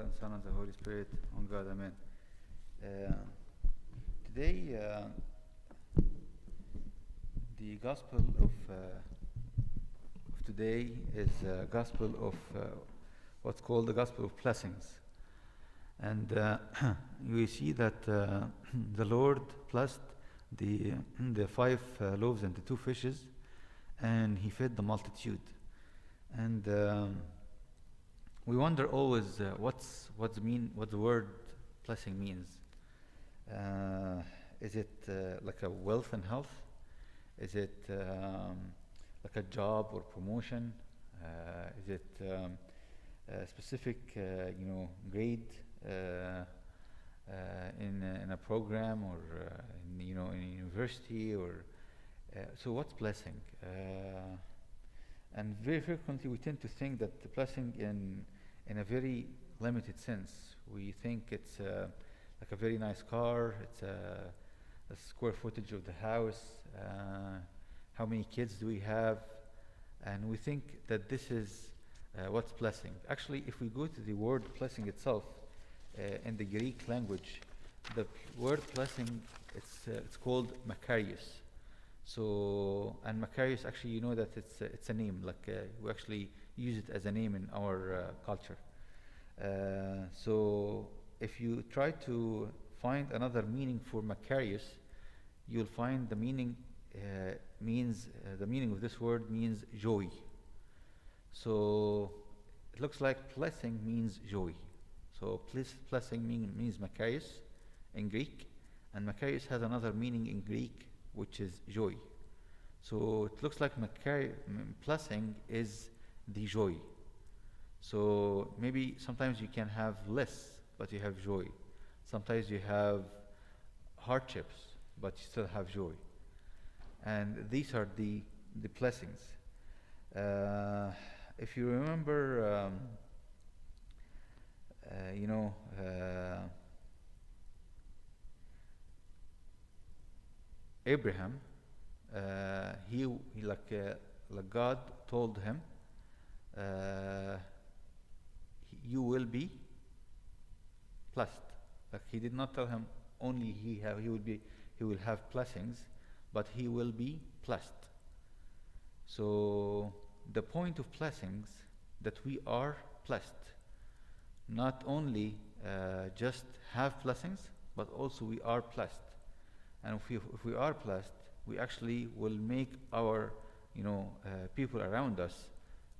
and Son, and the Holy Spirit, one God, Amen. Today, the Gospel of today is Gospel of what's called the Gospel of Blessings. And we see that the Lord blessed the 5 loaves and the 2 fishes, and He fed the multitude. And we wonder always what the word blessing means. Is it like a wealth and health? Is it like a job or promotion? Is it a specific grade in a program or in a university? Or so what's blessing? And very frequently we tend to think that the blessing in a very limited sense. We think it's like a very nice car, it's a square footage of the house, how many kids do we have, and we think that this is what's blessing. Actually, if we go to the word blessing itself, in the Greek language, the word blessing, it's called makarios. So, and Macarius, actually, you know that it's a name, like we actually use it as a name in our culture. So, if you try to find another meaning for Macarius, you'll find the meaning the meaning of this word means joy. So, it looks like blessing means joy. So, blessing means Macarius in Greek, and Macarius has another meaning in Greek, which is joy. So it looks like blessing is the joy. So maybe sometimes you can have less, but you have joy. Sometimes you have hardships, but you still have joy. And these are the blessings. If you remember, Abraham, he like God told him, you will be blessed. Like He did not tell him only he will have blessings, but he will be blessed. So the point of blessings that we are blessed, not only just have blessings, but also we are blessed. And if we are blessed, we actually will make our people around us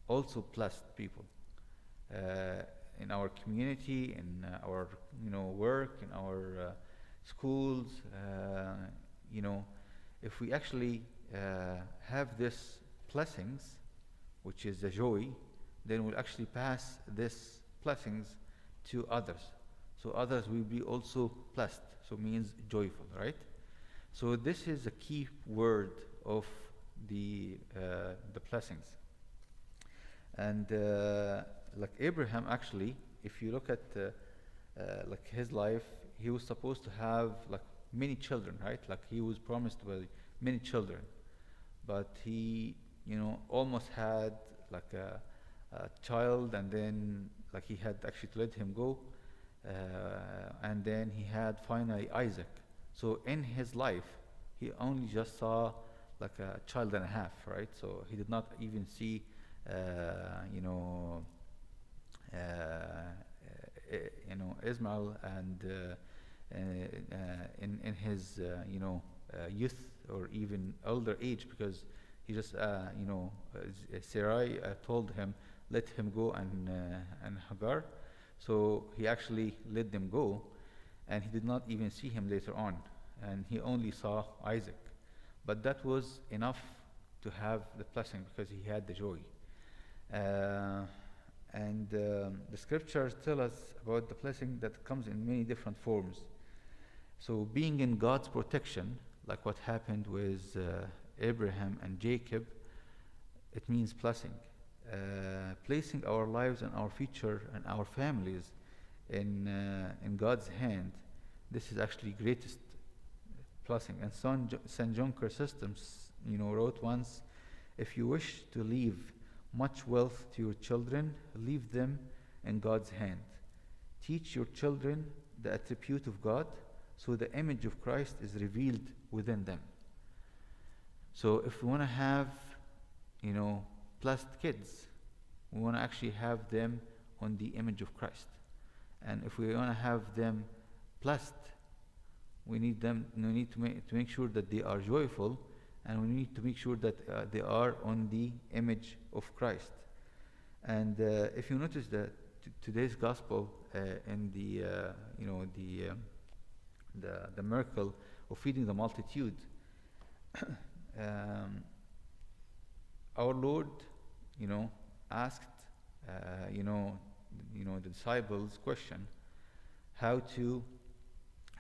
also blessed people, in our community, in our work, in our schools. If we actually have this blessings, which is the joy, then we'll actually pass this blessings to others. So others will be also blessed. So means joyful, right? So this is a key word of the blessings. And like Abraham, actually, if you look at like his life, he was supposed to have like many children, right? Like he was promised with many children, but he almost had like a child, and then like he had actually to let him go, and then he had finally Isaac. So in his life, he only just saw like a child and a half, right? So he did not even see, Ismail, and in his youth or even older age, because he just Sarai told him, let him go and Hagar. So he actually let them go, and he did not even see him later on, and he only saw Isaac. But that was enough to have the blessing, because he had the joy. And the scriptures tell us about the blessing that comes in many different forms. So being in God's protection, like what happened with Abraham and Jacob, it means blessing. Placing our lives and our future and our families in God's hand, this is actually greatest blessing. And St. John Chrysostom wrote once, if you wish to leave much wealth to your children, leave them in God's hand. Teach your children the attribute of God, so the image of Christ is revealed within them. So if we want to have, blessed kids, we want to actually have them on the image of Christ. And if we want to have them blessed, we need to make sure that they are joyful, and we need to make sure that they are on the image of Christ. And if you notice that today's gospel in the miracle of feeding the multitude, our Lord, asked, the disciples question, how to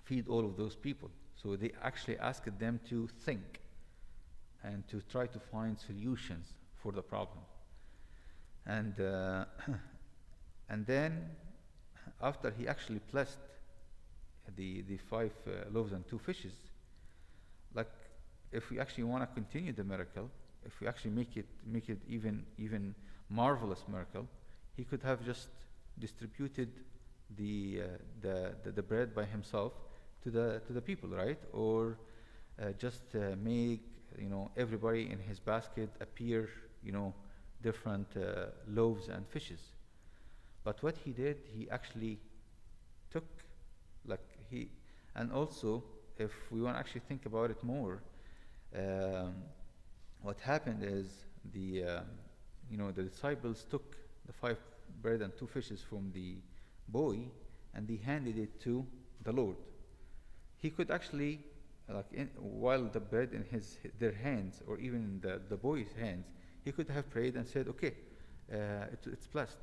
feed all of those people. So they actually asked them to think and to try to find solutions for the problem. And and then after he actually blessed the 5 loaves and 2 fishes, like if we actually want to continue the miracle, if we actually make it even marvelous miracle, he could have just distributed the bread by himself to the people, right? Or just make everybody in his basket appear different loaves and fishes. But what he did, he actually took, and also if we want to actually think about it more, what happened is the disciples took the 5 bread and 2 fishes from the boy, and they handed it to the Lord. He could actually, while the bread in their hands, or even in the boy's hands, he could have prayed and said, okay, it's blessed.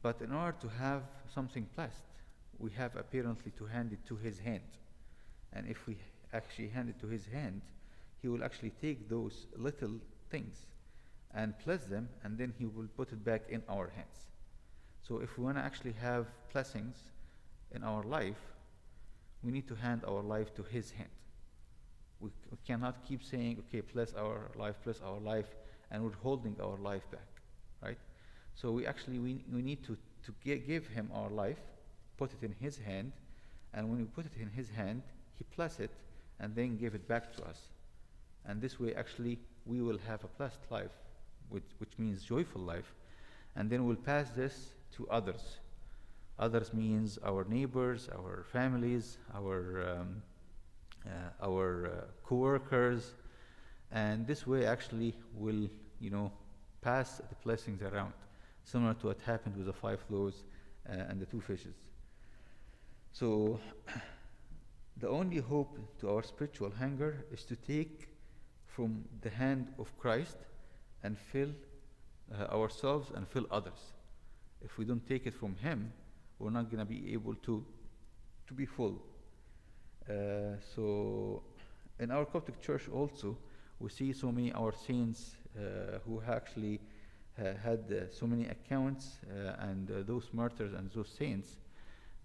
But in order to have something blessed, we have apparently to hand it to his hand. And if we actually hand it to his hand, he will actually take those little things and bless them, and then he will put it back in our hands. So if we want to actually have blessings in our life, we need to hand our life to his hand. We cannot keep saying, okay, bless our life, and we're holding our life back, right? So we need to give him our life, put it in his hand, and when we put it in his hand, he bless it, and then give it back to us. And this way, actually, we will have a blessed life, which means joyful life, and then we'll pass this to others. Others means our neighbors, our families, our co-workers, and this way actually will pass the blessings around, similar to what happened with the 5 loaves and the 2 fishes. So the only hope to our spiritual hunger is to take from the hand of Christ and fill ourselves and fill others. If we don't take it from him, we're not going to be able to be full. So in our Coptic Church also, we see so many our saints who actually had so many accounts, and those martyrs and those saints,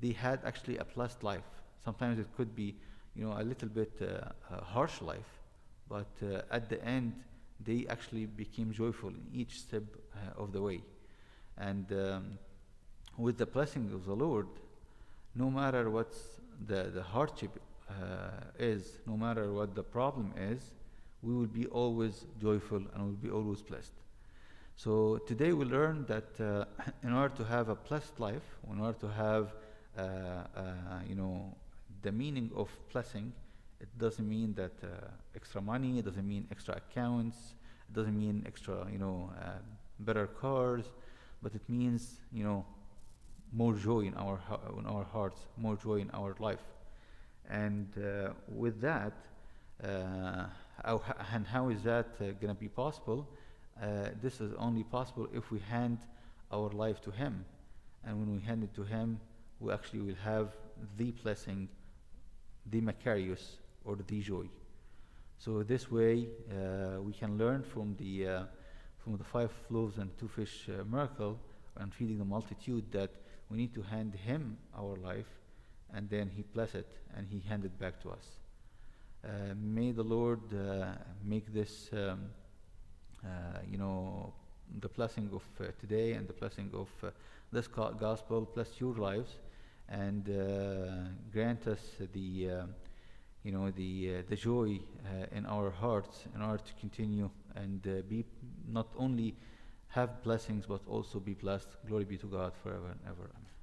they had actually a blessed life. Sometimes it could be a little bit a harsh life, but at the end they actually became joyful in each step of the way. And with the blessing of the Lord, no matter what the hardship is, no matter what the problem is, we will be always joyful and will be always blessed. So today we learn that in order to have a blessed life, in order to have the meaning of blessing, it doesn't mean that extra money, it doesn't mean extra accounts, it doesn't mean extra better cars, but it means more joy in our hearts, more joy in our life. And with that, and how is that going to be possible? This is only possible if we hand our life to him, and when we hand it to him, we actually will have the blessing, the Macarius, or the joy. So this way we can learn from the 5 loaves and 2 fish miracle and feeding the multitude, that we need to hand him our life, and then he bless it and he hand it back to us. May the Lord make this the blessing of today and the blessing of this gospel bless your lives, and grant us the joy in our hearts in order to continue and be not only have blessings but also be blessed. Glory be to God forever and ever. Amen.